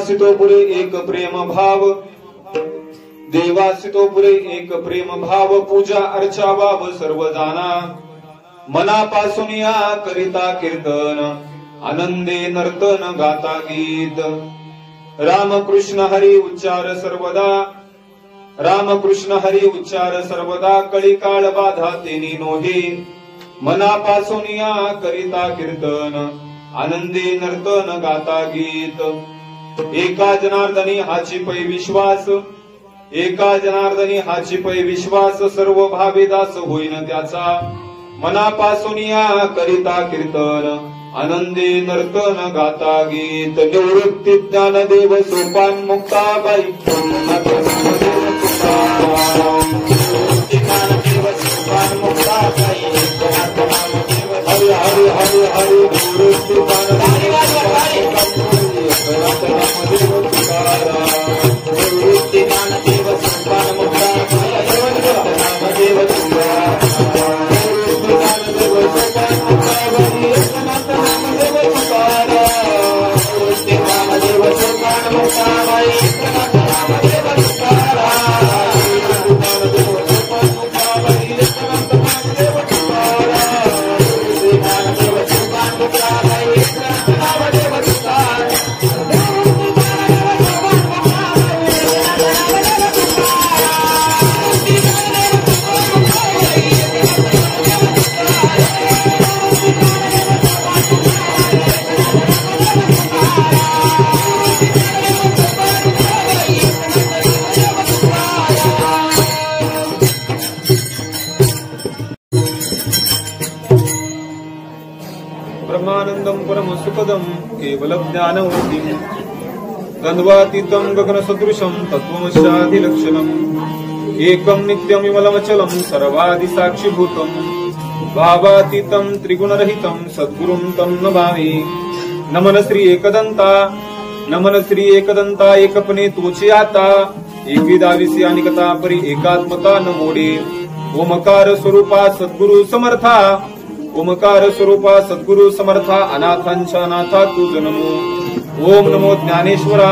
देवासितो पुरे एक प्रेम भाव, देवासितो पुरे एक प्रेम भाव, पूजा अर्चा वाव सर्व जाना, मनापासून या करिता कीर्तन, आनंदे नर्तन गाता गीत। राम कृष्ण हरी उच्चार सर्वदा, राम कृष्ण हरी उच्चार सर्वदा, कळी काळ बाधा तेनी नोहे, मनापासून या करिता कीर्तन, आनंदे नर्तन गाता गीत। एका जनार्दनी हाची पै विश्वास, एका जनार्दनी हाची पै विश्वास, सर्व भावे दास होईन त्याचा, मनापासून या करिता कीर्तन, आनंदे नर्तन गाता गीत। निवृत्ती ज्ञानदेव सोपान मुक्ताबाई, हरि हरि हरि हरि निवृत्ती ज्ञानदेव सोपान ब्रह्मानंदं परम सुखदं केवल ज्ञानवतीं, द्वन्द्वातीतं गगनसदृशं तत्त्वमस्याधिलक्षणम्, एकं नित्यं विमलमचलं सर्वादि साक्षिभूतं, भावातीतं त्रिगुणरहितं सद्गुरुं तं नमामि। नमन श्री एकदंता, नमन श्री एकदंता, एकपणे तोचे आता, एकविधाविसी अनिकता परी एकात्मता न मोडे। ओमकार स्वरूपा सद्गुरु समर्था, ओमकार स्वरूपा सद्गुरु समर्था, अनाथांच्या अनाथा तू जन्मो। ओम नमो ज्ञानेश्वरा,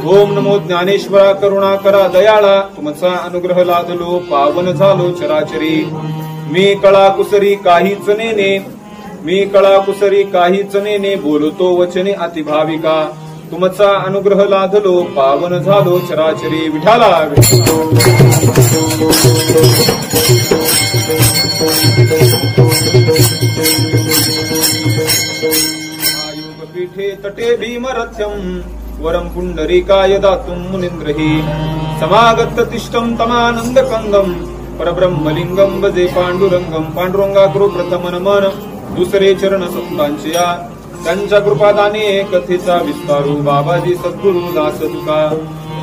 ओम नमो ज्ञानेश्वरा, करुणा करा दयाळा, तुमचा अनुग्रह लादलो पावन झालो चराचरी। मी कळा कुसरी काहीच नेने, मी कळा कुसरी काहीच नेने, बोलतो वचने अतिभाविका, तुमचा अनुग्रह लादलो पावन झालो चराचरी। विठाला पीठे तटे भीमरथ्यं, वरं पुंडरीकाय दातुं मुनीन्द्रहि, समागत तिष्ठं तमानंदकंदं, परब्रह्मलिंगं भजे पांडुरंगं। पांडुरंगा करू प्रथम नमन, दुसरे चरण संतांचे या, त्यांच्या कृपादाने कथेचा विस्तारू, बाबाजी सद्गुरु दास तुका।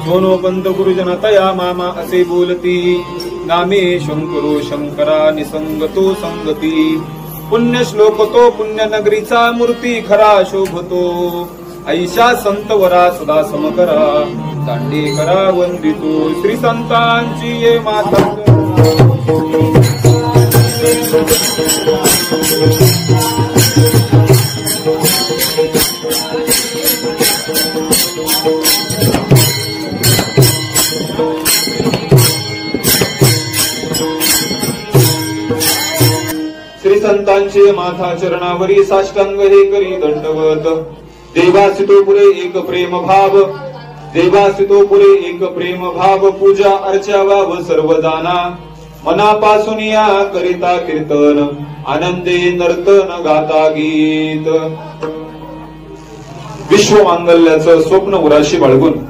सोनो पंत गुरुजन तया मामा असे बोलती, नामे शंकरो शंकरा निसंगतो संगती। पुण्य श्लोक तो पुण्य नगरीचा, मूर्ती खरा शोभतो, ऐशा संत वरा सदा समकरा, दांडे करा वंदितो। श्री संतांची ये माता, श्री संतांचे माथा चरणावरी साष्टांग हे करी दंडवत। देवासितो पुरे एक प्रेम भाव, देवासितो पुरे एक प्रेम भाव, पूजा अर्चा वाव सर्व जाना, मनापासून या करिता कीर्तन, आनंदे नर्तन गाता गीत। विश्व मांगल्याचं स्वप्न उराशी बाळगून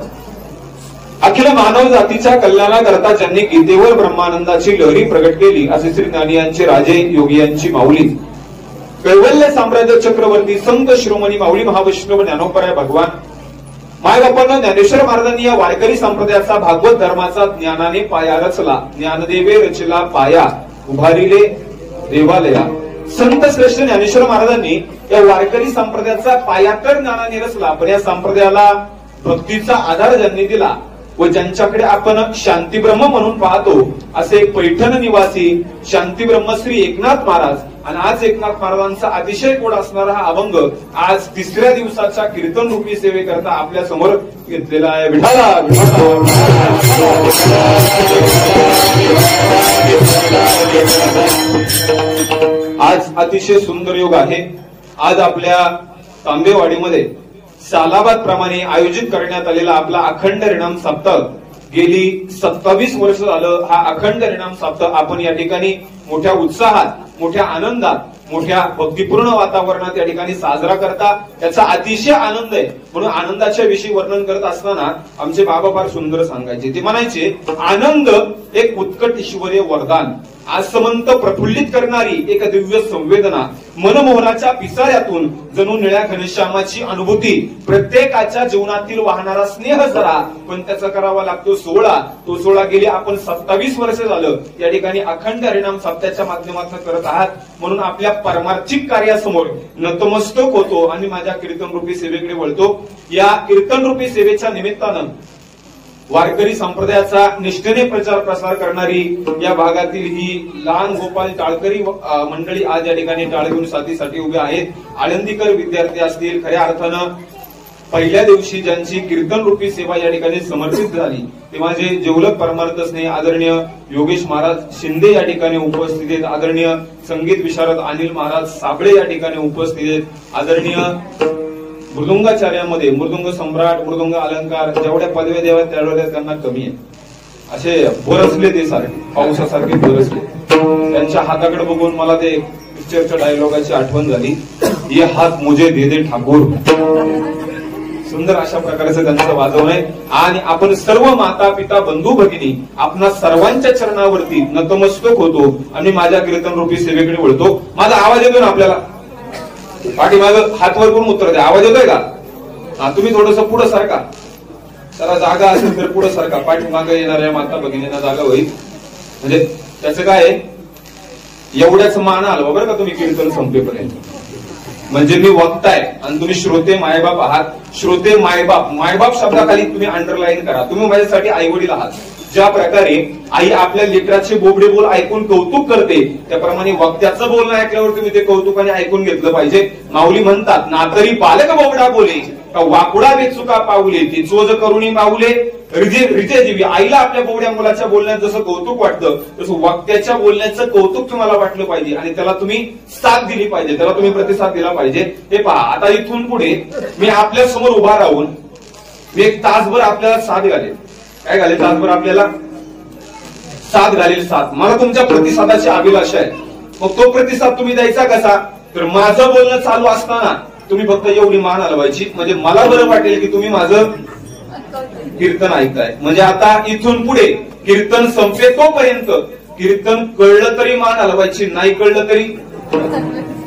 अखिल मानव जातीच्या कल्याणाकरता ज्यांनी गीतेवर ब्रह्मानंदाची लहरी प्रगट केली, असे श्री ज्ञानियांचे राजे योगी यांची माऊली, कैवल्य साम्राज्य चक्रवर्ती संत शिरोमणी माऊली महावैष्णव ज्ञानोपराय भगवान मायबापांना ज्ञानेश्वर महाराजांनी या वारकरी संप्रदायाचा भागवत धर्माचा ज्ञानाने पाया रचला। ज्ञानदेवे रचला पाया, उभारिले देवालया। संत श्रेष्ठ ज्ञानेश्वर महाराजांनी या वारकरी संप्रदायाचा पाया तर ज्ञानाने रचला, पण या संप्रदायाला भक्तीचा आधार ज्यांनी दिला व ज्यांच्याकडे आपण शांतीब्रह्म म्हणून पाहतो, असे पैठण निवासी शांतीब्रह्म श्री एकनाथ महाराज आणि आज एकनाथ महाराजांचा अतिशय गोड असणारा हा अभंग आज तिसऱ्या दिवसाच्या कीर्तन रूपी सेवेकरता आपल्या समोर घेतलेला आहे. विठाला आज अतिशय सुंदर योग आहे. आज आपल्या तांबेवाडीमध्ये सालाबाद प्रमाणे आयोजित करण्यात आलेला आपला अखंड हरिनाम सप्ताह गेली 27 वर्ष झालं. हा अखंड हरिनाम सप्ताह आपण या ठिकाणी मोठ्या उत्साहात, मोठ्या आनंदात, मोठ्या भक्तिपूर्ण वातावरणात या ठिकाणी साजरा करता. त्याचा अतिशय आनंद आहे. म्हणून आनंदाच्या विषयी वर्णन करत असताना आमचे बाबा फार सुंदर सांगायचे. ते म्हणायचे, आनंद एक उत्कट ईश्वरीय वरदान, आसमंत प्रफुल्लित करणारी एक दिव्य संवेदना, मनमोहनाच्या पिसाऱ्यातून जणू निळ्या घनश्यामाची अनुभूती, प्रत्येकाच्या जीवनातील वाहणारा स्नेह जरा, पण त्याचा करावा लागतो सोहळा. तो सोहळा गेली आपण 27 वर्ष झालं या ठिकाणी अखंड हरिनाम सप्ताहाच्या माध्यमातून करत आहात. म्हणून आपल्या परमार्थिक कार्यासमोर नतमस्तक होतो आणि माझ्या कीर्तन रूपी सेवेकडे वळतो. या कीर्तन रूपी सेवेच्या निमित्तानं वारकरी संप्रदायाचा निष्ठेने प्रचार प्रसार करणारी या भागातील ही लहान गोपाल टाळकरी मंडळी आज या ठिकाणी टाळ घेऊन साथीसाठी उभे आहेत. आळंदीकर विद्यार्थी असतील, खऱ्या अर्थानं पहिल्या दिवशी ज्यांची कीर्तन रूपी सेवा या ठिकाणी समर्पित झाली ते माझे जेवलक परमार्थ स्नेह आदरणीय योगेश महाराज शिंदे या ठिकाणी उपस्थित आहेत. आदरणीय संगीत विशारद अनिल महाराज साबळे या ठिकाणी उपस्थित आहेत. आदरणीय मृदुंगाचार्यामध्ये मृदुंग सम्राट, मृदुंग अलंकार जेवढ्या पदव्या द्याव्यात तेवढ्या त्यांना कमी आहे. असे बरसले ते सारखे पावसासारखे बरसले. त्यांच्या हाताकडे बघून मला ते पिक्चरच्या डायलॉगाची आठवण झाली. ये हात मुझे दे दे ठाकूर. सुंदर अशा प्रकारचं त्यांचं वाजवण आहे. आणि आपण सर्व माता पिता बंधू भगिनी आपणा सर्वांच्या चरणावरती नतमस्तक होतो आणि माझ्या कीर्तन रूपी सेवेकडे वळतो. माझा आवाज येतो ना आपल्याला? पाठीमाग हात वर करून उत्तर द्या. आवाज येतोय का? तुम्ही थोडस पुढं सारखा, जरा जागा असेल तर पुढं सारखा. पाठीमागे येणाऱ्या माता भगिनींना जागा होईल. म्हणजे त्याचं काय आहे, एवढ्याच मान आलं बरं का तुम्ही कीर्तन संपेपर्यंत. म्हणजे मी वक्ताय आणि तुम्ही श्रोते मायबाप आहात. श्रोते मायबाप, मायबाप शब्दाखाली तुम्ही अंडरलाईन करा. तुम्ही माझ्यासाठी आईवडील आहात. ज्या प्रकारे आई आपल्या लेकराचे बोबडे बोल ऐकून कौतुक करते त्याप्रमाणे वक्त्याचं बोलणं ऐकल्यावर तुम्ही ते कौतुकाने ऐकून घेतलं पाहिजे. माऊली म्हणतात, नातरी बालक बोबडा बोले का वाकुडा वेचुका पाऊले, ती चोज करुणी माऊले रिजे जीवी. आईला आपल्या बोबड्या मुलाच्या बोलण्यात जसं कौतुक वाटतं तसं वक्त्याच्या बोलण्याचं कौतुक तुम्हाला वाटलं पाहिजे आणि त्याला तुम्ही साथ दिली पाहिजे, त्याला तुम्ही प्रतिसाद दिला पाहिजे. हे पहा, आता इथून पुढे मी आपल्या समोर उभा राहून मी एक तासभर आपल्याला साथ घालेल. काय घालेल? तासभर आपल्याला साथ घालेल. साथ मला तुमच्या प्रतिसादाची अभिलाषा आहे. मग तो प्रतिसाद तुम्ही द्यायचा कसा? तर माझं बोलणं चालू असताना तुम्ही फक्त एवढी मान हलवायची, म्हणजे मला बरं वाटेल की तुम्ही माझं कीर्तन ऐकताय. म्हणजे आता इथून पुढे कीर्तन संपे तोपर्यंत कीर्तन कळलं तरी मान हलवायची, नाही कळलं तरी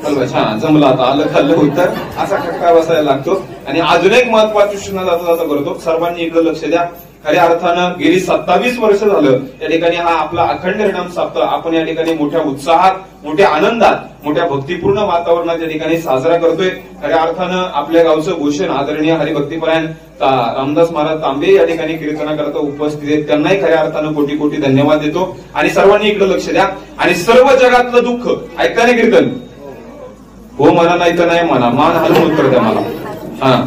हलवायची. हा, जमलं आता, आलं खाल्लं होतं असा खटका बसायला लागतो. आणि अजून एक महत्वाची सूचना जाता जाता करतो, सर्वांनी इकडे लक्ष द्या. खऱ्या अर्थानं गेली 27 वर्ष झालं या ठिकाणी हा आपला अखंड हरिनाम सप्ताह आपण या ठिकाणी मोठ्या उत्साहात, मोठ्या आनंदात, मोठ्या भक्तिपूर्ण वातावरणात या ठिकाणी साजरा करतोय. खऱ्या अर्थानं आपल्या गावचं भूषण आदरणीय हरिभक्तीपरायण रामदास महाराज तांबे या ठिकाणी कीर्तनाकरता उपस्थित आहेत. त्यांनाही खऱ्या अर्थानं कोटी कोटी धन्यवाद देतो. आणि सर्वांनी इकडे लक्ष द्या. आणि सर्व जगातलं दुःख ऐकताना कीर्तन हो म्हणा, नाही तर नाही म्हणा, मान हलवून उत्तर द्या मला. हा,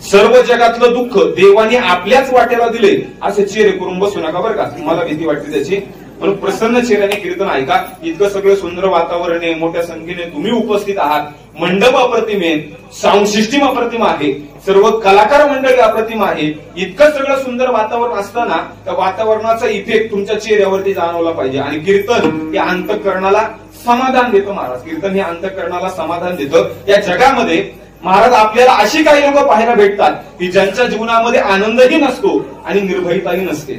सर्व जगातलं दुःख देवाने आपल्याच वाट्याला दिले असे चेहरे करून बसू नका बरं का. तुम्हाला भीती वाटते त्याची, म्हणून प्रसन्न चेहऱ्याने कीर्तन ऐका. इतकं सगळं सुंदर वातावरण आहे, मोठ्या संख्येने तुम्ही उपस्थित आहात. मंडप अप्रतिम आहे, साऊंड सिस्टीम अप्रतिम आहे, सर्व कलाकार मंडळी अप्रतिम आहे. इतकं सगळं सुंदर वातावरण असताना त्या वातावरणाचा इफेक्ट तुमच्या चेहऱ्यावरती जाणवला पाहिजे. आणि कीर्तन हे अंतःकरणाला समाधान देतं महाराज. कीर्तन हे अंतःकरणाला समाधान देतं. या जगामध्ये महाराज आपल्याला अशी काही लोक पाहायला भेटतात की ज्यांच्या जीवनामध्ये आनंदही नसतो आणि निर्भयताही नसते.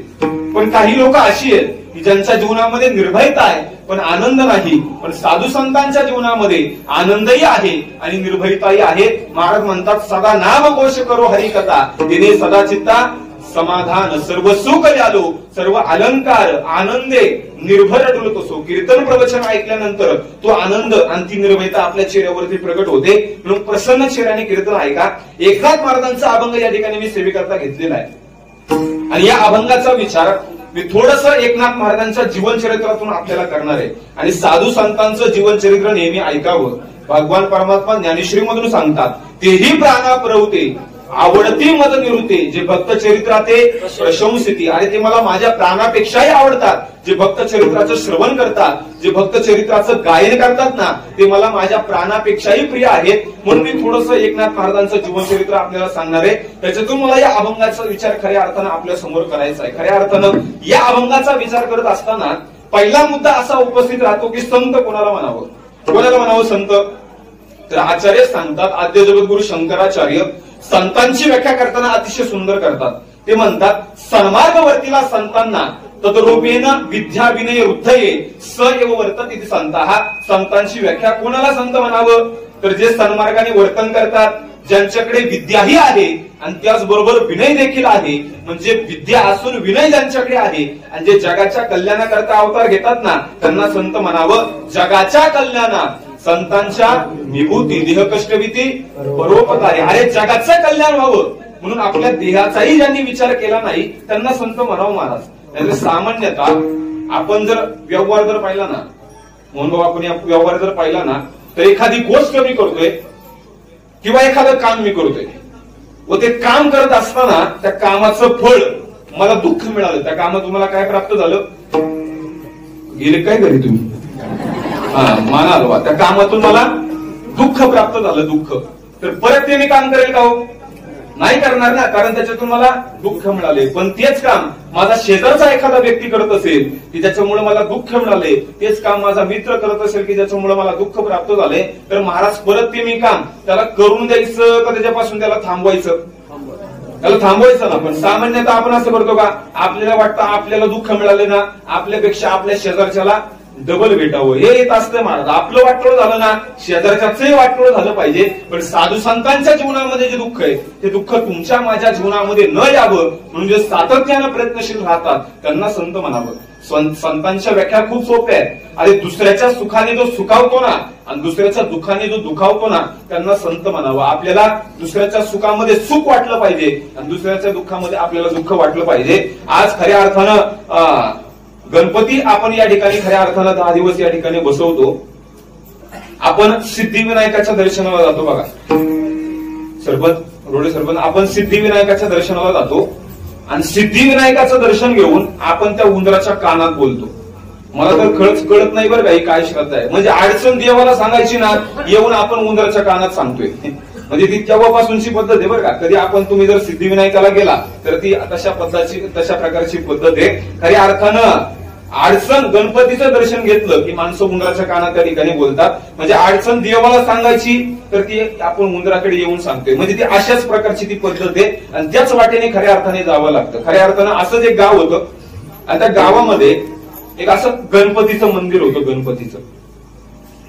पण काही लोक अशी आहेत की ज्यांच्या जीवनामध्ये निर्भयता आहे पण आनंद नाही. पण साधू संतांच्या जीवनामध्ये आनंदही आहे आणि निर्भयताही आहे. महाराज म्हणतात, सदा नाम घोष करो हरिकथा, तिने सदा चित्ता समाधान, सर्व सुख आलो, सर्व अलंकार आनंदे निर्भर डुलतोसो. कीर्तन प्रवचन ऐकल्यानंतर तो आनंद आणि ती निर्भयता आपल्या चेहऱ्यावरती प्रगट होते. म्हणून प्रसन्न चेहऱ्याने कीर्तन ऐका. एकनाथ महाराजांचा अभंग या ठिकाणी मी सेवेकरता घेतलेला आहे आणि या अभंगाचा विचार मी थोडंसं एकनाथ महाराजांच्या जीवनचरित्रातून आपल्याला करणार आहे. आणि साधू संतांचं जीवनचरित्र नेहमी ऐकावं. भगवान परमात्मा ज्ञानेश्वरी मधून सांगतात, तेही प्राणा प्रवते आवडती मद निवृत्ते, जे भक्त चरित्राते प्रशंसिती. अरे ते मला माझ्या प्राणापेक्षाही आवडतात. जे भक्त चरित्राचं श्रवण करतात, जे भक्त चरित्राचं गायन करतात ना, ते मला माझ्या प्राणापेक्षाही प्रिय आहेत. म्हणून मी थोडंसं एकनाथ महाराजांचं जीवनचरित्र आपल्याला सांगणार आहे. त्याच्यातून मला या अभंगाचा विचार खऱ्या अर्थानं आपल्या समोर करायचा आहे. खऱ्या अर्थानं या अभंगाचा विचार करत असताना पहिला मुद्दा असा उपस्थित राहतो की संत कोणाला म्हणावं. कोणाला म्हणावं संत? तर आचार्य सांगतात, आद्य जगद्गुरु शंकराचार्य संतांची व्याख्या करताना अतिशय सुंदर करतात. ते म्हणतात, सन्मार्गवर्तीला संतांना तद्रूपेण विद्या विनय वृद्धये स एव वर्तत इति संताः. संतांची व्याख्या कोणाला संत म्हणावं? तर जे सन्मार्गाने वर्तन करतात, ज्यांच्याकडे विद्याही आहे आणि त्याचबरोबर विनय देखील आहे. म्हणजे विद्या असून विनय ज्यांच्याकडे आहे आणि जे जगाच्या कल्याणाकरता अवतार घेतात ना, त्यांना संत म्हणावं. जगाच्या कल्याणा संतांच्या विभूती देह कष्टभीती परोपकारी. अरे जगाचं कल्याण व्हावं म्हणून आपल्या देहाचाही ज्यांनी विचार केला नाही त्यांना संत म्हणावं महाराज. त्यामुळे सामान्यतः आपण जर व्यवहार जर पाहिला ना, मोहन भाऊ आपण व्यवहार जर पाहिला ना, तर एखादी गोष्ट मी करतोय किंवा एखादं काम मी करतोय व ते काम करत असताना त्या कामाचं फळ मला दुःख मिळालं. त्या कामात तुम्हाला काय प्राप्त झालं? गेले काय घरी तुम्ही? माना हलवा. त्या कामातून मला दुःख प्राप्त झालं. दुःख तर परत ते मी काम करेल का? हो नाही करणार ना, कारण त्याच्यातून मला दुःख मिळाले. पण तेच काम माझा शेजारचा एखादा व्यक्ती करत असेल की ज्याच्यामुळे मला दुःख मिळाले, तेच काम माझा मित्र करत असेल की ज्याच्यामुळे मला दुःख प्राप्त झाले, तर महाराज परत ते मी काम त्याला करून द्यायचं का त्याच्यापासून त्याला थांबवायचं? त्याला थांबवायचं ना. पण सामान्यतः आपण असं करतो का? आपल्याला वाटतं आपल्याला दुःख मिळाले ना, आपल्यापेक्षा आपल्या शेजारच्याला डबल भेटावं हे येत असतं महाराज. आपलं वाटोळ झालं ना, शेजारच्याचंही वाटोळ झालं पाहिजे. पण साधू संतांच्या जीवनामध्ये जे दुःख आहे ते दुःख तुमच्या माझ्या जीवनामध्ये न यावं म्हणून जे सातत्यानं प्रयत्नशील राहतात त्यांना संत म्हणावं. संतांच्या व्याख्या खूप सोप्या आहेत. अरे दुसऱ्याच्या सुखाने जो सुखावतो ना आणि दुसऱ्याच्या दुःखाने जो दुखावतो ना, त्यांना संत म्हणावं. आपल्याला दुसऱ्याच्या सुखामध्ये सुख वाटलं पाहिजे आणि दुसऱ्याच्या दुःखामध्ये आपल्याला दुःख वाटलं पाहिजे. आज खऱ्या अर्थानं गणपती आपण या ठिकाणी खऱ्या अर्थानं 10 दिवस या ठिकाणी बसवतो. आपण सिद्धिविनायकाच्या दर्शनाला जातो बघा. रोडे सरपंच आपण सिद्धिविनायकाच्या दर्शनाला जातो आणि सिद्धिविनायकाचं दर्शन घेऊन आपण त्या उंदराच्या कानात बोलतो. मला तर कळत नाही बरं काही काय श्रद्धा आहे. म्हणजे अडचण देवाला सांगायची ना, येऊन आपण उंदराच्या कानात सांगतोय. म्हणजे ती तेव्हापासूनची पद्धत आहे बरं का. कधी आपण तुम्ही जर सिद्धिविनायकाला गेला तर ती तशा प्रकारची पद्धत आहे. खऱ्या अर्थानं अडचण गणपतीचं दर्शन घेतलं की माणसं उंदराच्या कानात त्या ठिकाणी बोलतात. म्हणजे अडचण देवाला सांगायची तर ती आपण उंदराकडे येऊन सांगतोय. म्हणजे ती अशाच प्रकारची ती पद्धत आहे आणि त्याच वाटेने खऱ्या अर्थाने जावं लागतं. खऱ्या अर्थानं असंच एक गाव होतं आणि त्या गावामध्ये एक असं गणपतीचं मंदिर होतं. गणपतीचं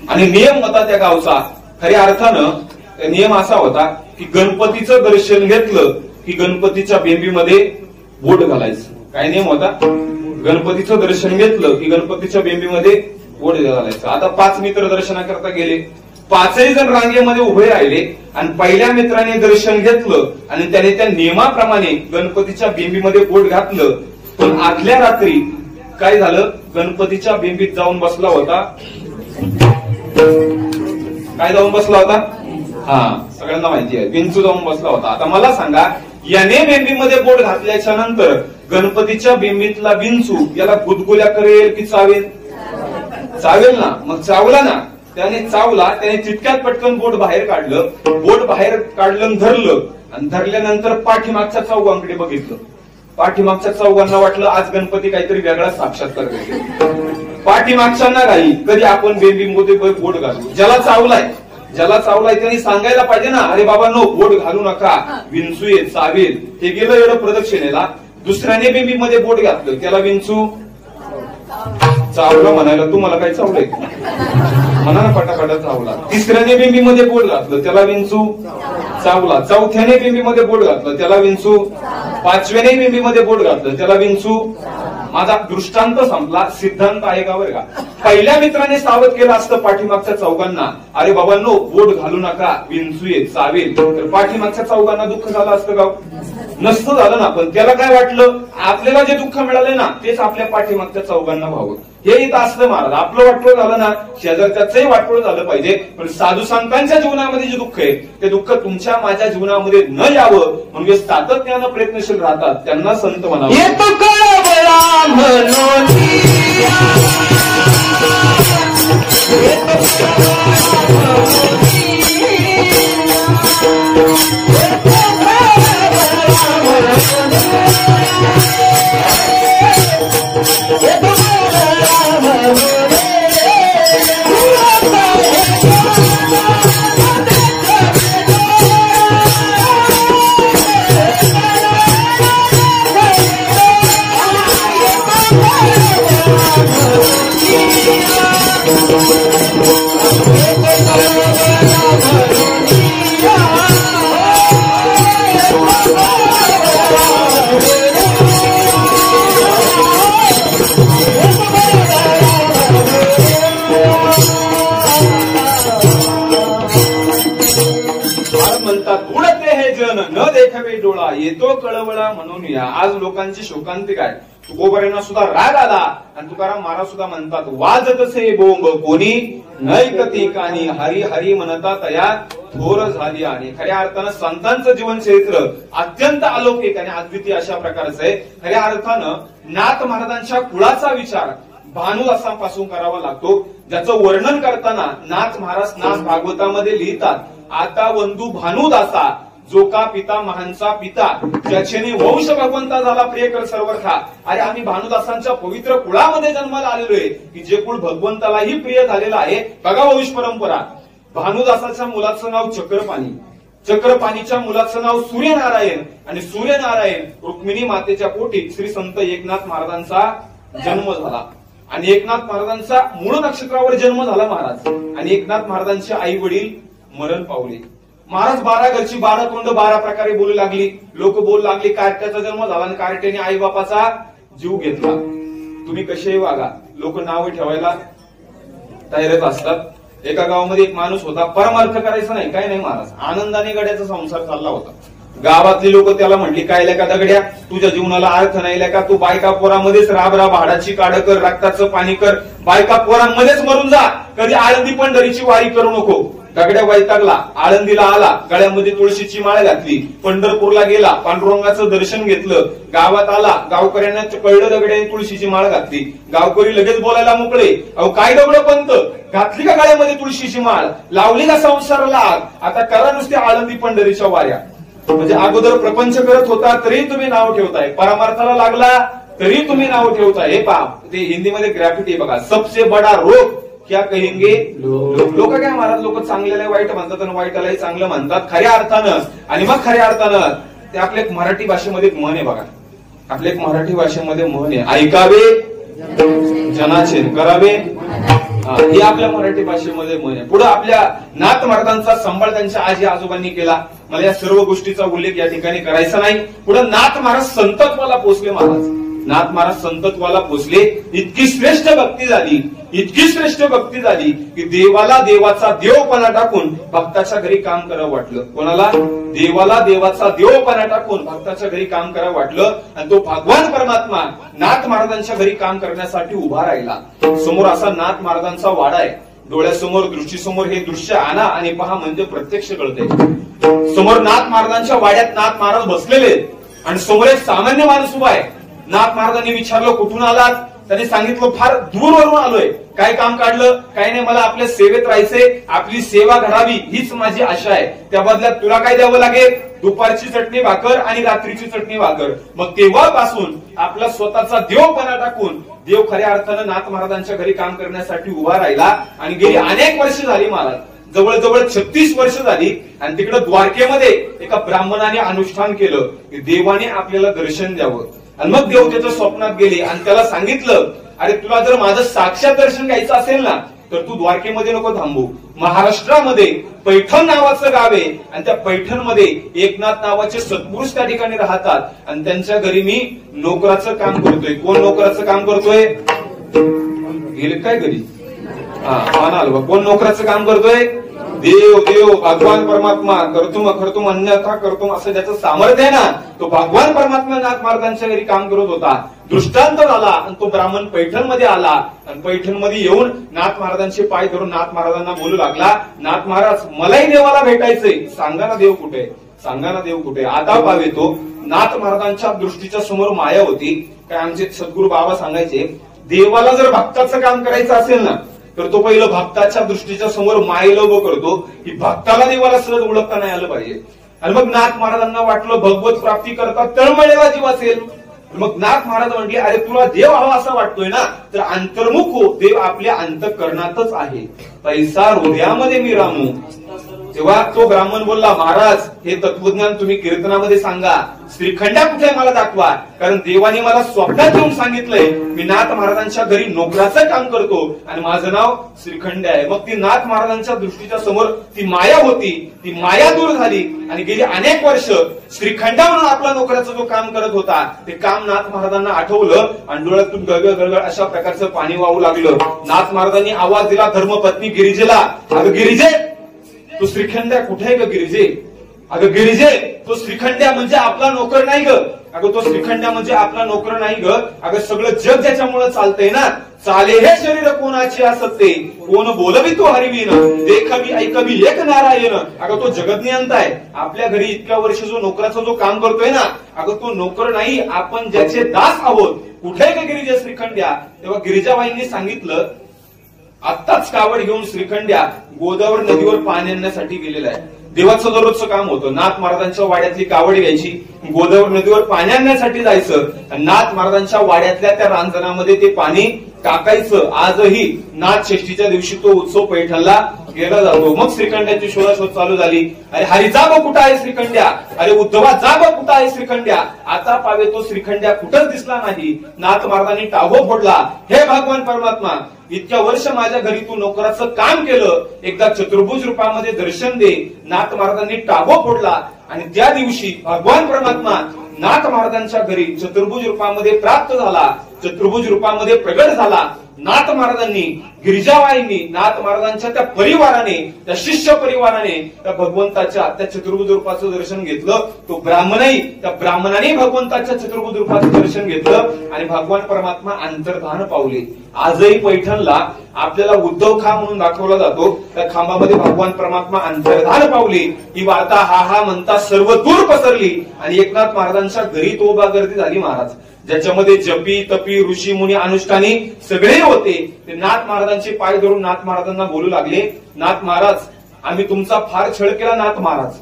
आणि नियम होता त्या गावचा. खऱ्या अर्थानं नियम असा होता की गणपतीचं दर्शन घेतलं की गणपतीच्या बेंबीमध्ये बोट घालायचं. काय नियम होता? गणपतीचं दर्शन घेतलं की गणपतीच्या बेंबीमध्ये बोट घालायचं. आता 5 मित्र दर्शनाकरता गेले. 5ही जण रांगेमध्ये उभे राहिले आणि पहिल्या मित्राने दर्शन घेतलं आणि त्याने त्या नियमाप्रमाणे गणपतीच्या बेंबीमध्ये बोट घातलं. पण आदल्या रात्री काय झालं? गणपतीच्या बेंबीत जाऊन बसला होता. काय जाऊन बसला होता? सगळ्यांना माहिती आहे, विंचू जाऊन बसला होता. आता मला सांगा, याने बेंबीमध्ये बोट घातल्याच्या नंतर गणपतीच्या बेंबीतला विंचू याला गुदगुल्या करेल की चावेल? चावेल ना. मग चावला ना, त्याने चावला, त्याने तितक्यात पटकन बोट बाहेर काढलं. बोट बाहेर काढलं, धरलं आणि धरल्यानंतर पाठीमागच्या चौघांकडे बघितलं. पाठीमागच्या चौघांना वाटलं आज गणपती काहीतरी वेगळा साक्षात्कार करतो. पाठीमागच्यांना नाही, कधी आपण बेंबीमध्ये बोट घालू. ज्याला चावलाय त्यांनी सांगायला पाहिजे ना, अरे बाबा नो, बोट घालू नका, विंचू येत, चावेल. ते गेलं एवढं प्रदक्षिणेला. दुसऱ्याने बेंबीमध्ये बोट घातलं, त्याला विंचू चावलं म्हणायला तू मला काय चावलंय म्हणा ना, पटापटा चावला. तिसऱ्याने बेंबीमध्ये बोट घातलं, त्याला विंचू चावला. चौथ्याने बेंबीमध्ये बोट घातलं, त्याला विंचू. 5व्याने बेंबीमध्ये बोट घातलं, त्याला विंचू. माझा दृष्टांत संपला, सिद्धांत आहे का बरं का. पहिल्या मित्राने सावध केलं असतं पाठीमागच्या चौघांना, अरे बाबांनो बोट घालू नका, विंचू चावेल, तर पाठीमागच्या चौघांना दुःख झालं असतं का? नसतं झालं ना. पण त्याला काय वाटलं, आपल्याला जे दुःख मिळाले ना तेच आपल्या पाठीमागच्या चौघांना व्हावं, हे इथं असतं महाराज. आपलं वाटोळ झालं ना, शेजारच्याचंही वाटोळ झालं पाहिजे. पण साधू संतांच्या जीवनामध्ये जे दुःख आहे ते दुःख तुमच्या माझ्या जीवनामध्ये न यावं म्हणजे सातत्यानं प्रयत्नशील राहतात त्यांना संत म्हणावं. न देखावे डोळा येतो कळवळा म्हणून या. आज लोकांची शोकांतिक आहे. तुकोबऱ्यांना सुद्धा राग आला आणि तुकाराम महाराज सुद्धा म्हणतात, वाजतसे बोंब कोणी नैकती कानी, हरी हरी म्हणता तया थोर झाली. आणि खऱ्या अर्थानं संतांचं जीवनचरित्र अत्यंत अलौकिक आणि अद्वितीय अशा प्रकारचं आहे. खऱ्या अर्थानं नाथ महाराजांच्या कुळाचा विचार भानुदासांपासून करावा लागतो, ज्याचं वर्णन करताना नाथ महाराज नाथ भागवतामध्ये लिहितात, आता वंदू भानुदासा जो का पिता महांचा पिता, ज्याच्याने वंश भगवंता झाला प्रियकर सर्वथा. अरे आम्ही भानुदासांच्या पवित्र कुळामध्ये जन्माला आलेलो आहे की जे कुळ भगवंतालाही प्रिय झालेलं आहे. बघा वंश परंपरा. भानुदासाच्या मुलाचं नाव चक्रपाणी, चक्रपाणीच्या मुलाचं नाव सूर्यनारायण आणि सूर्यनारायण रुक्मिणी मातेच्या पोटी श्री संत एकनाथ महाराजांचा जन्म झाला. आणि एकनाथ महाराजांचा मूळ नक्षत्रावर जन्म झाला महाराज. आणि एकनाथ महाराजांचे आई वडील मरण पावले. महाराज 12 घरची 12 तोंड 12 प्रकारे बोलू लागली. लोक बोलू लागली कार्ट्याचा जन्म झाला आणि कार्ट्याने आई बापाचा जीव घेतला. तुम्ही कसेही वागा, लोक नाव ठेवायला तयारच असतात. एका गावामध्ये एक माणूस होता, परमार्थ करायचा नाही, काय नाही महाराज, आनंदाने गड्याचा संसार चालला होता. गावातली लोक त्याला म्हटली, काय लेका दगड्या, तुझ्या जीवनाला अर्थ नाही लेका, तू बायका पोरामध्येच राब भाडाची काढ कर, रक्ताचं पाणी कर, बायका पोरांमध्येच मरून जा, कधी आळंदी पंढरीची वारी करू नको. दगड्या वैतागला, आळंदीला आला, गळ्यामध्ये तुळशीची माळ घातली, पंढरपूरला गेला, पांडुरंगाचं दर्शन घेतलं, गावात आला, गावकऱ्यांना कळलं दगड्याने तुळशीची माळ घातली. गावकरी लगेच बोलायला मोकळे, अहो काय दगड पंत, घातली का गळ्यामध्ये तुळशीची माळ, लावली का संसाराला आग, आता करा नुसते आळंदी पंढरीच्या वाऱ्या. म्हणजे अगोदर प्रपंच करत होता तरी तुम्ही नाव ठेवताय, परमार्थाला लागला तरी तुम्ही नाव ठेवताय. हे पहा, ते हिंदीमध्ये ग्रॅफिटी बघा, सबसे बडा रोग क्या कहेंगे लोक. काय महाराज, लोक चांगल्याला वाईट म्हणतात आणि वाईटालाही चांगलं म्हणतात खऱ्या अर्थानं. आणि मग खऱ्या अर्थानं ते आपल्या मराठी भाषेमध्ये एक म्हण आहे बघा, आपल्या एक मराठी भाषेमध्ये म्हण आहे, ऐकावे जनाचे करावे, हे आपल्या मराठी भाषेमध्ये म्हण आहे. पुढे आपल्या नाथ महाराजांचा संभाळ त्यांच्या आजी आजोबांनी केला. मला या सर्व गोष्टीचा उल्लेख या ठिकाणी करायचा नाही. पुढे नाथ महाराज संतत्वाला पोहोचले. महाराज नाथ महाराज संतत्वाला पोहोचले. इतकी श्रेष्ठ भक्ती झाली, इतकी श्रेष्ठ भक्ती झाली की देवाला देवाचा देवपणा टाकून भक्ताच्या घरी काम करावं वाटलं. कोणाला? देवाला देवाचा देवपणा टाकून भक्ताच्या घरी काम करावं वाटलं. आणि तो भगवान परमात्मा नाथ महाराजांच्या घरी काम करण्यासाठी उभा राहिला. समोर असा नाथ महाराजांचा वाडा आहे, डोळ्यासमोर दृष्टीसमोर हे दृश्य आणा आणि पहा म्हणजे प्रत्यक्ष कळते. समोर नाथ महाराजांच्या वाड्यात नाथ महाराज बसलेले आणि समोर एक सामान्य माणूस उभा आहे. नाथ महाराजांनी विचारलं, कुठून आलात? त्यांनी सांगितलं, फार दूरवरून आलोय. काय काम काढलं? काही नाही, मला आपल्या सेवेत राहायचंय, आपली सेवा घडावी हीच माझी आशा आहे. त्या बदल्यात तुला काय द्यावं लागेल? दुपारची चटणी भाकर आणि रात्रीची चटणी भाकर. मग तेव्हापासून आपला स्वतःचा देवपणा टाकून देव खऱ्या अर्थानं नाथ महाराजांच्या घरी काम करण्यासाठी उभा राहिला. आणि गेली अनेक वर्ष झाली महाराज, जवळजवळ 36 वर्ष झाली. आणि तिकडे द्वारकेमध्ये एका ब्राह्मणाने अनुष्ठान केलं की देवाने आपल्याला दर्शन द्यावं. आणि मग देव त्याच्या स्वप्नात गेले आणि त्याला सांगितलं, अरे तुला जर माझं साक्षात दर्शन घ्यायचं असेल ना तर तू द्वारकेमध्ये नको थांबू. महाराष्ट्रामध्ये पैठण नावाचं गाव आहे आणि त्या पैठणमध्ये एकनाथ नावाचे सत्पुरुष त्या ठिकाणी राहतात आणि त्यांच्या घरी मी नोकराचं काम करतोय. कोण नोकराचं काम करतोय? गेले काय घरी? म्हणाल कोण नोकराचं काम करतोय? देव देव भगवान परमात्मा. करतुम अन्यथा करतुम असं ज्याचं सामर्थ्य आहे ना, तो भगवान परमात्मा नाथ महाराजांच्या घरी काम करत होता. दृष्टांत झाला आणि तो ब्राह्मण पैठण मध्ये आला आणि पैठण मध्ये येऊन नाथ महाराजांचे पाय धरून नाथ महाराजांना बोलू लागला, नाथ महाराज मलाही देवाला भेटायचंय, सांगा ना देव कुठे, सांगा ना देव कुठे. आता पावे तो नाथ महाराजांच्या दृष्टीच्या समोर माया होती. काय आमचे सद्गुरू बाबा सांगायचे, देवाला जर भक्ताचं काम करायचं असेल ना तर तो पहिलं भक्ताच्या दृष्टीच्या समोर मायेला उभं करतो की भक्ताला देवाला सहज ओळखता नाही आलं पाहिजे. आणि मग नाथ महाराजांना वाटलं भगवत प्राप्ती करता तळमळेवा जीव असेल. मग नाथ महाराज म्हटले, अरे तुला देव हवा असा वाटतोय ना तर अंतर्मुख हो, देव आपल्या अंतःकरणातच आहे. पैसा हृदयामध्ये मी रामू. तेव्हा तो ब्राह्मण बोलला, महाराज हे तत्वज्ञान तुम्ही कीर्तनामध्ये सांगा, श्रीखंड्या कुठे मला दाखवा, कारण देवाने मला स्वप्नात येऊन सांगितलंय मी नाथ महाराजांच्या घरी नोकराचं काम करतो आणि माझं नाव श्रीखंड्या आहे. मग ती नाथ महाराजांच्या दृष्टीच्या समोर ती माया होती, ती माया दूर झाली आणि गेली अनेक वर्ष श्रीखंड्या म्हणून आपला नोकराचं जो काम करत होता ते काम नाथ महाराजांना आठवलं आणि डोळ्यातून गळगळ गळगळ अशा प्रकारचं पाणी वाहू लागलं. नाथ महाराजांनी आवाज दिला धर्मपत्नी गिरिजेला, अगं गिरिजे तो श्रीखंड्या कुठे आहे ग गिरिजे, अगं गिरिजे तो श्रीखंड्या म्हणजे आपला नोकर नाही ग, अगं तो श्रीखंड्या म्हणजे आपला नोकर नाही ग, अगं सगळं जग ज्याच्यामुळे चालतंय ना, चाले हे शरीर कोणाचे असते, कोण बोलवी तो हरिवीन, देखवी ऐकवी एक नारायण. अगं तो जगज्ञांत आहे. आपल्या घरी इतक्या वर्ष जो नोकराचा जो काम करतोय ना, अगं तो नोकर नाही, आपण ज्याचे दास आहोत. कुठे का गिरिजा श्रीखंड्या? तेव्हा गिरिजाबाईंनी सांगितलं, आत्ताच कावड घेऊन श्रीखंड्या गोदावरी नदीवर पाणी आणण्यासाठी गेलेला आहे. देवाचं दररोजचं काम होतं. नाथ महाराजांच्या वाड्यातली कावड घ्यायची, गोदावरी नदीवर पाणी आणण्यासाठी जायचं. नाथ महाराजांच्या वाड्यातल्या त्या रांजणामध्ये ते पाणी टाकायचं. आजही नाथ षष्टीच्या दिवशी तो उत्सव पैठणला गेला जातो. मग श्रीखंड्याची शोधाशोध चालू झाली. अरे हरी जाब कुठं आहे श्रीखंड्या, अरे उद्धवा जाब कुठं आहे श्रीखंड्या. आता पावे तो श्रीखंड्या कुठंच दिसला नाही. नाथ महाराजांनी टाहो फोडला, हे भगवान परमात्मा इतक्या वर्ष माझ्या घरी तू नोकराचं काम केलं, एकदा चतुर्भुज रूपामध्ये दर्शन दे. नाथ महाराजांनी टाहो फोडला आणि त्या दिवशी भगवान परमात्मा नाथ महाराजांच्या घरी चतुर्भुज रूपामध्ये प्राप्त झाला, चतुर्भुज रूपामध्ये प्रगट झाला. नाथ महाराजांनी गिरिजाबाईंनी नाथ महाराजांच्या त्या परिवाराने, त्या शिष्य परिवाराने त्या भगवंताच्या त्या चतुर्भुज रूपाचं दर्शन घेतलं. तो ब्राह्मणही त्या ब्राह्मणाने भगवंताच्या चतुर्भुज रूपाचं दर्शन घेतलं आणि भगवान परमात्मा अंतर्धान पावले. आजही पैठणला आपल्याला उद्धव खांब म्हणून दाखवला जातो. त्या खांबामध्ये भगवान परमात्मा अंतर्धान पावले. ही वार्ता हा हा म्हणता सर्व दूर पसरली आणि एकनाथ महाराजांच्या घरी तोबा गर्दी झाली महाराज, ज्याच्यामध्ये जपी तपी ऋषी मुनी अनुष्ठानी सगळे होते. ते नाथ महाराजांचे पाय धरून नाथ महाराजांना बोलू लागले, नाथ महाराज आम्ही तुमचा फार छळ केला, नाथ महाराज,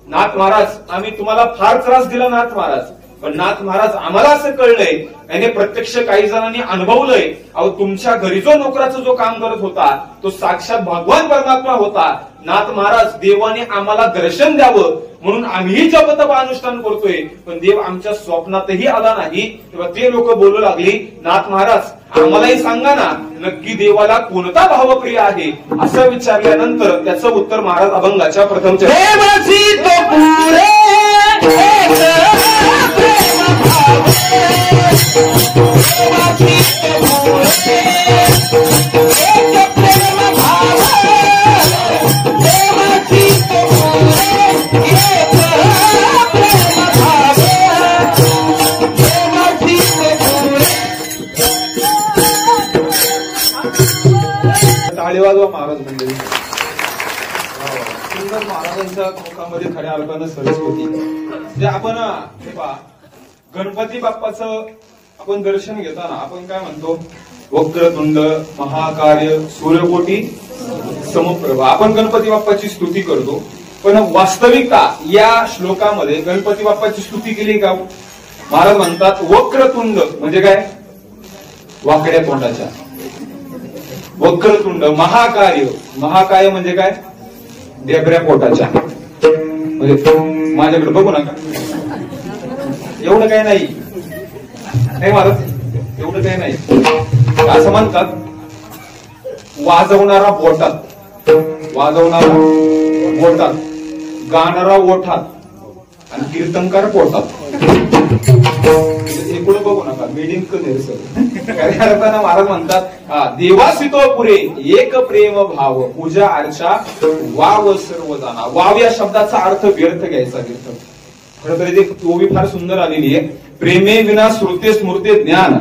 नाथ महाराज आम्ही तुम्हाला फार त्रास दिला नाथ महाराज, पण नाथ महाराज आम्हाला असं कळलंय याने प्रत्यक्ष काही जणांनी अनुभवलंय, अहो तुमच्या घरी जो नोकराचा जो काम करत होता तो साक्षात भगवान परमात्मा होता. नाथ महाराज देवाने आम्हाला दर्शन द्यावं म्हणून आम्ही जपतप अनुष्ठान करतोय, पण देव आमच्या स्वप्नातही आला नाही. तेव्हा ते लोक बोलू लागली, नाथ महाराज आम्हालाही सांगा ना नक्की देवाला कोणता भावप्रिय आहे. असं विचारल्यानंतर त्याचं उत्तर महाराज अभंगाच्या प्रथम टाळेवाजवा महाराज मंडळी. सुंदर महाराजांच्या मुखामध्ये खऱ्या अर्थानं सरस्वती. जे आपण गणपती बाप्पाचं आपण दर्शन घेताना आपण काय म्हणतो, वक्रतुंड महाकाय सूर्यकोटी समप्रभा. आपण गणपती बाप्पाची स्तुती करतो, पण वास्तविकता या श्लोकामध्ये गणपती बाप्पाची स्तुती केली का? महाराज म्हणतात वक्रतुंड म्हणजे काय, वाकड्या तोंडाच्या. वक्रतुंड महाकाय, महाकाय म्हणजे काय, डेबऱ्या पोटाच्या. म्हणजे माझ्याकडे बघू नका, एवढं काय नाही महाराज, एवढं काय नाही असं म्हणतात. वाजवणारा बोटात, वाजवणारा बोटात, गाणारा ओठात आणि कीर्तनकार पोटात. हे कुठं बघू नका, मीडिंग कधी खऱ्या अर्थानं महाराज म्हणतात देवासी तो पुरे एक प्रेम भाव पूजा अर्चा वाव सर्व जाणा. वाव या शब्दाचा अर्थ व्यर्थ घ्यायचा, व्यर्थ. खरं तर तो बी फार सुंदर आलेली आहे. प्रेमे विना श्रुते स्मृते ज्ञान,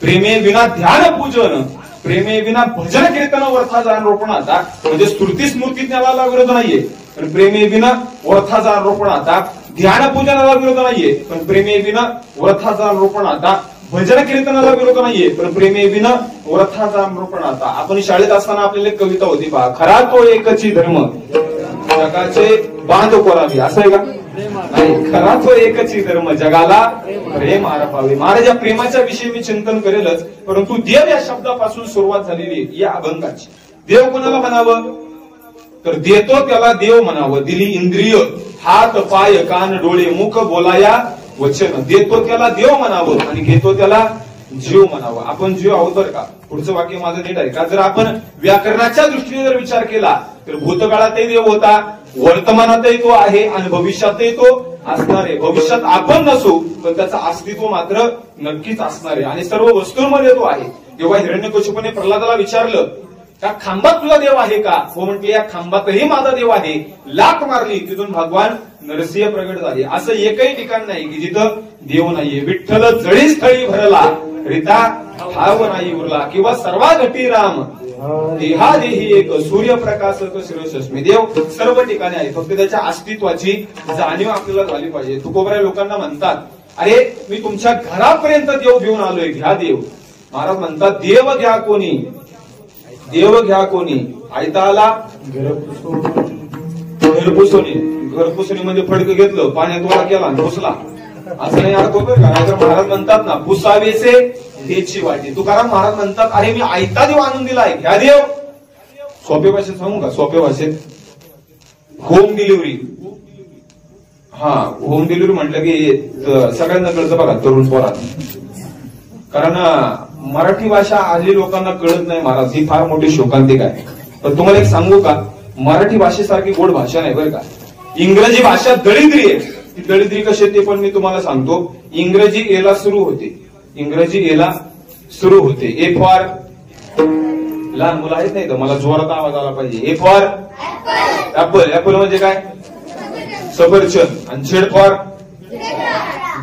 प्रेमे विना ध्यान पूजन, प्रेमे विना भजन कीर्तन वर्थाचा आरोपणाचा. म्हणजे स्तुती स्मृती ज्ञानाला विरोध नाहीये, पण प्रेमे विना वर्थाचा आरोपणाचा. ध्यान पूजनाला विरोध नाहीये, पण प्रेमे विना वर्थाचा आरोपणाचा. भजन कीर्तनाला विरोध नाहीये, पण प्रेमे विना वर्थाचा आरोपणाचा. आपण शाळेत असताना आपल्याला एक कविता होती पहा, खरा तो एकची धर्म जगाचे बांध कोरावी. असं आहे का? नाही, खरा तो एकची धर्म जगाला प्रेम आरपावे. महाराज या प्रेमाच्या विषयी मी चिंतन करेलच, परंतु देव या शब्दापासून सुरुवात झालेली आहे या अभंगाची. देव कोणाला म्हणावं तर देतो त्याला देव म्हणावं. दिली इंद्रिय हात पाय कान डोळे मुख बोलाया वचन. देतो त्याला देव म्हणावं आणि घेतो त्याला जीव म्हणावं. आपण जीव आहोत बरं का. पुढचं वाक्य माझं नीट आहे का. जर आपण व्याकरणाच्या दृष्टीने जर विचार केला तर भूतकाळातही देव होता, वर्तमानातही तो आहे आणि भविष्यातही तो असणार आहे. भविष्यात आपण नसू पण त्याचं अस्तित्व मात्र नक्कीच असणार आहे आणि सर्व वस्तूंमध्ये तो आहे. जेव्हा हिरण्यकशिपूने प्रल्हादाला विचारलं त्या खांबात तुझा देव आहे का, हो म्हटले या खांबातही माझा देव आहे. लाथ मारली, तिथून भगवान नरसिंह प्रगट झाले. असं एकही ठिकाण नाही की जिथं देव नाहीये. विठ्ठल जळी स्थळी भरला रिता ठाव नाही उरला, किंवा सर्वा घटी राम देहा देही एक सूर्यप्रकाशक शिरशस्मी. देव सर्व ठिकाणी आहे, फक्त त्याच्या अस्तित्वाची जाणीव आपल्याला झाली पाहिजे. तुकोबऱ्या लोकांना म्हणतात अरे मी तुमच्या घरापर्यंत देव घेऊन आलोय, घ्या देव. महाराज म्हणतात देव घ्या कोणी, देव घ्या कोणी आयता आला घरपुसोनी. घरपुसोनी म्हणजे फडकं घेतलं, पाण्यात ओला केला आणि पुसला, असं नाही अर्थ होतोय का. नाहीतर महाराज म्हणतात ना पुसावेचे त्याची वाटी. तुकाराम महाराज म्हणतात अरे मी आयता देव आणून दिलाय, घ्या देव. सोप्या भाषेत सांगू का, सोप्या भाषेत होम डिलिव्हरी. हा, होम डिलिव्हरी म्हटलं की सगळ्यांना कळतं बघा, तरुण पोरात. कारण मराठी भाषा आधी लोकांना कळत नाही महाराज, ही फार मोठी शोकांतिक आहे. पण तुम्हाला एक सांगू का, मराठी भाषेसारखी गोड भाषा नाही बरं का. इंग्रजी भाषा दळिद्री आहे. ती दळिद्री कशी ते पण मी तुम्हाला सांगतो. इंग्रजी एला सुरू होते, इंग्रजी एला सुरू होते. ए फॉर, लहान मुलं आहेत नाही तर मला जोरात आवाज आला पाहिजे. ए फॉर ऍपल, ऍपल म्हणजे काय सफरचंद. आणि झेड फॉर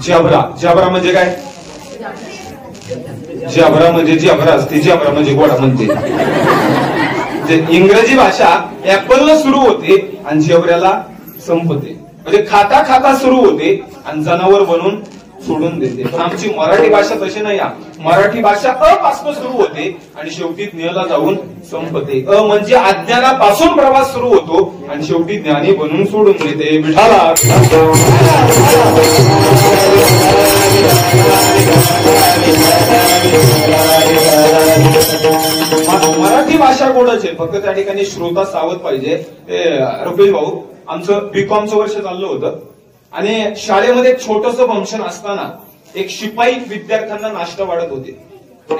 जॅब्रा, जॅब्रा म्हणजे काय जॅब्रा म्हणजे जॅब्रा असते, जॅब्रा म्हणजे घोडा म्हणते. इंग्रजी भाषा ऍपलला सुरू होते आणि जॅब्राला संपते. म्हणजे खाता खाता सुरू होते आणि जनावर बनून सोडून देते. पण आमची मराठी भाषा तशी नाही. मराठी भाषा अ पासून सुरू होते आणि शेवटी ज्ञला जाऊन संपते. अ म्हणजे अज्ञानापासून प्रवास सुरू होतो आणि शेवटी ज्ञानी बनून सोडून देते. विठाला मराठी भाषा गोडच आहे, फक्त त्या ठिकाणी श्रोता सावध पाहिजे. रुपेश भाऊ, आमचं बीकॉमचं वर्ष चाललं होतं आणि शाळेमध्ये एक छोटंसं फंक्शन असताना एक शिपाई विद्यार्थ्यांना नाश्ता वाढत होते.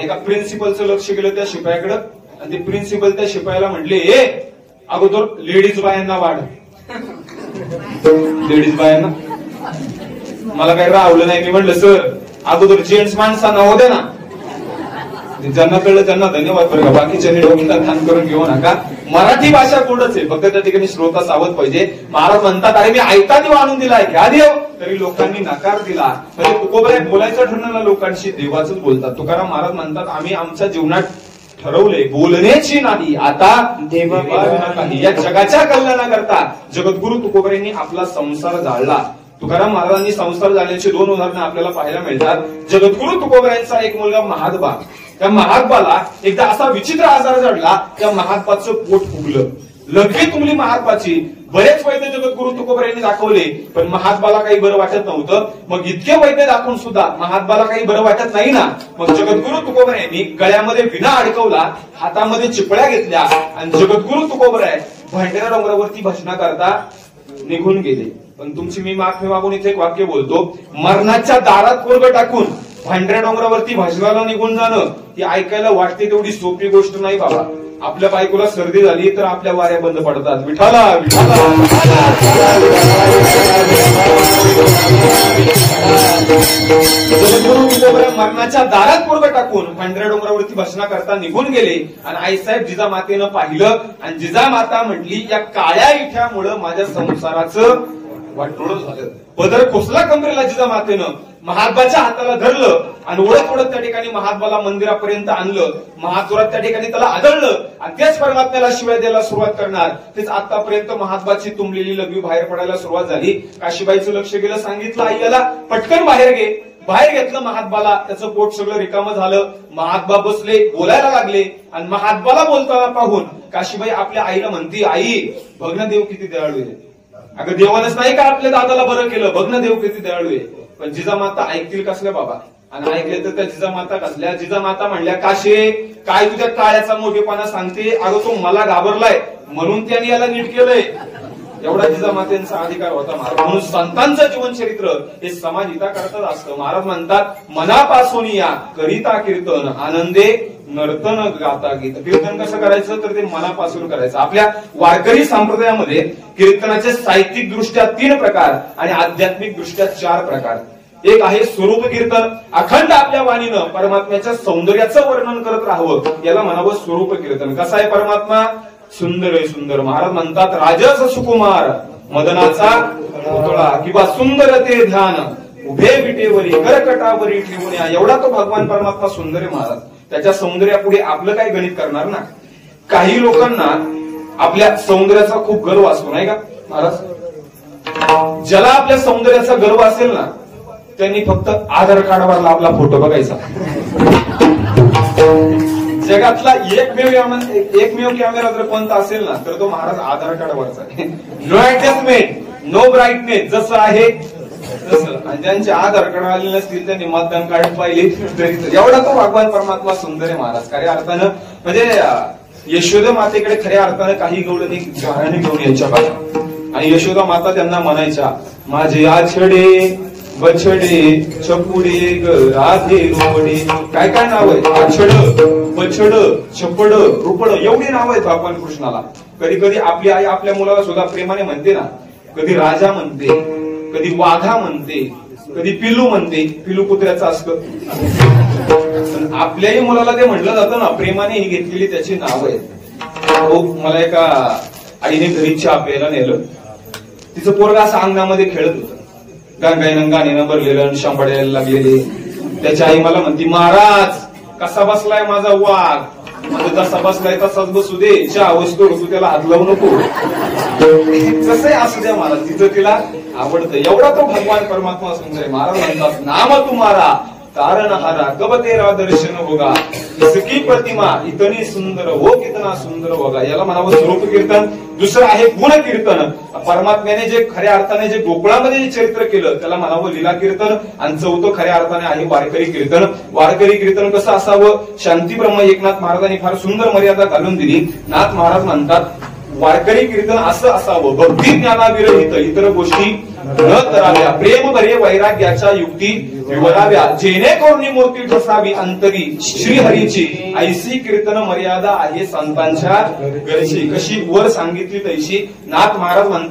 एका प्रिन्सिपलचं लक्ष गेलं त्या शिपायाकडं आणि ते प्रिन्सिपल त्या शिपायाला म्हटले ए अगोदर लेडीज बायांना वाढ. लेडीज बायांना मला काही राहवलं नाही. मी म्हटलं सर अगोदर जेंट्स माणसांना होते ना. ज्यांना कळलं त्यांना धन्यवाद बरं का, बाकीच्यांनी डोक्यात ठाण करून घेऊ नका. मराठी भाषा गोडच आहे, फक्त त्या ठिकाणी श्रोता सावध पाहिजे. महाराज म्हणतात अरे मी आयता देव आणून दिलाय, घ्या देव. तरी लोकांनी नकार दिला. म्हणजे तुकोबऱ्या बोलायचं ठरलेल्या लोकांशी देवाचंच बोलतात. तुकाराम महाराज म्हणतात आम्ही आमच्या जीवनात ठरवले बोलण्याची नाही, आता देवा नाही. या जगाच्या कल्याणाकरता जगद्गुरु तुकोबऱ्यांनी आपला संसार जाळला. तुकाराम महाराजांनी संसार जाण्याची दोन उदाहरणं आपल्याला पाहायला मिळतात. जगद्गुरु तुकोबऱ्यांचा एक मुलगा महात्मा, त्या महात्माला एकदा असा विचित्र आजार जडला, त्या महात्माचं पोट फुगलं. लगेच तुमली महात्माची बरेच वैद्य जगद्गुरु तुकोबऱ्यांनी दाखवले, पण महात्माला काही बरं वाटत नव्हतं. मग इतके वैद्य दाखवून सुद्धा महात्माला काही बरं वाटत नाही ना. मग जगद्गुरु तुकोबऱ्यांनी गळ्यामध्ये विना अडकवला, हातामध्ये चिपळ्या घेतल्या आणि जगद्गुरु तुकोबराय भांडेरा डोंगरावरती भजना करता निघून गेले. पण तुमची मी माफी मागून इथे एक वाक्य बोलतो. मरणाच्या दारात पोरग टाकून भांडऱ्या डोंगरावरती भजनाला निघून जाणं ही ऐकायला वाटते तेवढी सोपी गोष्ट नाही बाबा. आपल्या बायकोला सर्दी झाली तर आपल्या वाऱ्या बंद पडतात. विठाला विठाला मरणाच्या दारात पोरगं टाकून पांढऱ्या डोंगरावरती भसना करता निघून गेले आणि आईसाहेब जिजामातेनं पाहिलं आणि जिजामाता म्हटली, या काळ्या इठ्यामुळं माझ्या संसाराचं वाटोळं झालं. पदर खोसला कमरेला जिजामातेनं, महात्माच्या हाताला धरलं आणि ओढत ओढत त्या ठिकाणी महात्माला मंदिरापर्यंत आणलं. महात्मात त्या ठिकाणी त्याला आदळलं आणि त्याच परमात्म्याला शिवाय द्यायला सुरुवात करणार. तेच आतापर्यंत महात्माची तुंबलेली लघवी बाहेर पडायला सुरुवात झाली. काशीबाईचं लक्ष गेलं, सांगितलं आई याला पटकन बाहेर घे. बाहेर घेतलं महात्माला, त्याचं पोट सगळं रिकामं झालं. महात्मा बसले, बोलायला लागले आणि महात्माला बोलताना पाहून काशीबाई आपल्या आईला म्हणती, आई बघ ना देव किती दयाळू आहे. अगं देवानच नाही का आपल्या दादाला बरं केलं, बघ ना देव किती दयाळू आहे. पण जिजामाता ऐकतील कसल्या बाबा, आणि ऐकले तर त्या जिजामाता कसल्या. जिजामाता म्हणल्या, काशे काय तुझ्या काळ्याचा मोठेपणा सांगते, अगं तो मला घाबरलाय म्हणून त्याने याला नीट केलंय. एवढा जिजामातेचा अधिकार होता महाराज. म्हणून संतांचं जीवनचरित्र हे समाज हिताकरताच असतं. महाराज म्हणतात, मनापासून या करिता कीर्तन आनंदे नर्तन गाता गीत. कीर्तन कसं करायचं तर ते मनापासून करायचं. आपल्या वारकरी संप्रदायामध्ये कीर्तनाचे साहित्यिक दृष्ट्या 3 प्रकार आणि आध्यात्मिक दृष्ट्या 4 प्रकार. एक आहे स्वरूप कीर्तन, अखंड आपल्या वाणीनं परमात्म्याच्या सौंदर्याचं वर्णन करत राहावं, याला म्हणावं स्वरूप कीर्तन. कसा आहे परमात्मा, सुंदर आहे सुंदर. महाराज म्हणतात, राजस सुकुमार मदनाचा पुतळा किंवा सुंदर ते ध्यान उभे विटेवरी करकटावरी ठेवून या. एवढा तो भगवान परमात्मा सुंदर आहे महाराज. त्याच्या सौंदर्यापुढे आपलं काय गणित करणार ना. काही लोकांना आपल्या सौंदर्याचा खूप गर्व असतो नाही का महाराज. ज्याला आपल्या सौंदर्याचा गर्व असेल ना, त्यांनी फक्त आधार कार्डवरला आपला फोटो बघायचा. जगातला एकमेव कॅमेरा जर कोणता असेल ना तर तो महाराज आधार कार्डवरचा. नो ऍडजस्टमेंट, नो ब्राईटनेस, जसं आहे तसं. आणि ज्यांचे आधार कार्ड आलेले नसतील त्यांनी मतदान कार्ड पाहिले तरी. एवढा तो भगवान परमात्मा सुंदर आहे महाराज. खऱ्या अर्थानं म्हणजे यशोदा मातेकडे खऱ्या अर्थानं काही गवळणी घराने घेऊन यायच्या बाबा. आणि यशोदा माता त्यांना म्हणायच्या, माझे आछडे बछडे छपुडे ग राधे रुपडे. काय काय नाव आहे, आछड बछड छपड रुपड, एवढी नाव आहेत भगवान कृष्णाला. कधी कधी आपली आई आपल्या मुलाला सुद्धा प्रेमाने म्हणते ना, कधी राजा म्हणते, कधी वाघा म्हणते, कधी पिल्लू म्हणते. पिल्लू कुत्र्याचं असतं. आपल्याही मुलाला ते म्हटलं जातं ना, प्रेमाने ही घेतलेली त्याची नाव आहेत. हो, मला एका आईने घरी चहा प्यायला नेलं. तिचं पोरगा असं अंगणामध्ये खेळत होतं. गाणगाईनं गाणीनं भरलेलं, शांबडायला लागलेले. त्याची आई मला म्हणती, महाराज कसा बसलाय माझा वाघ. म्हणजे जसा बसलाय तसाच बसू दे, चहा वस्तू तू त्याला हात लावू नको. कसंही असू द्या महाराज, तिचं तिला आवडतं. एवढा तो भगवान परमात्मा सुंदर आहे. महाराज म्हणतात, नाम तुम्हारा तारणहारा कब तेरा दर्शन होगा, इसकी प्रतिमा इतनी सुंदर हो कितना सुंदर होगा. याला म्हणावं स्वरूप कीर्तन. दुसरं आहे गुण कीर्तन. परमात्म्याने जे खऱ्या अर्थाने जे गोकुळामध्ये जे चरित्र केलं त्याला म्हणावं लीला कीर्तन. आणि चौथं खऱ्या अर्थाने आहे वारकरी कीर्तन. वारकरी कीर्तन कसं असावं, शांती ब्रह्म एकनाथ महाराजांनी फार सुंदर मर्यादा घालून दिली. नाथ महाराज म्हणतात, वारकरी कीर्तन असं असावं, भक्ती ज्ञानाविरहित इतर गोष्टी न कराव्या, प्रेम भरे वैराग्याच्या युक्ती विवराव्या, जेणेकरून मूर्ती ठसावी अंतरी श्रीहरीची. ऐसी कीर्तन मर्यादा आहे संतांच्या घरची. कशी वर सांगितली तैशी. नाथ महाराज म्हणतात,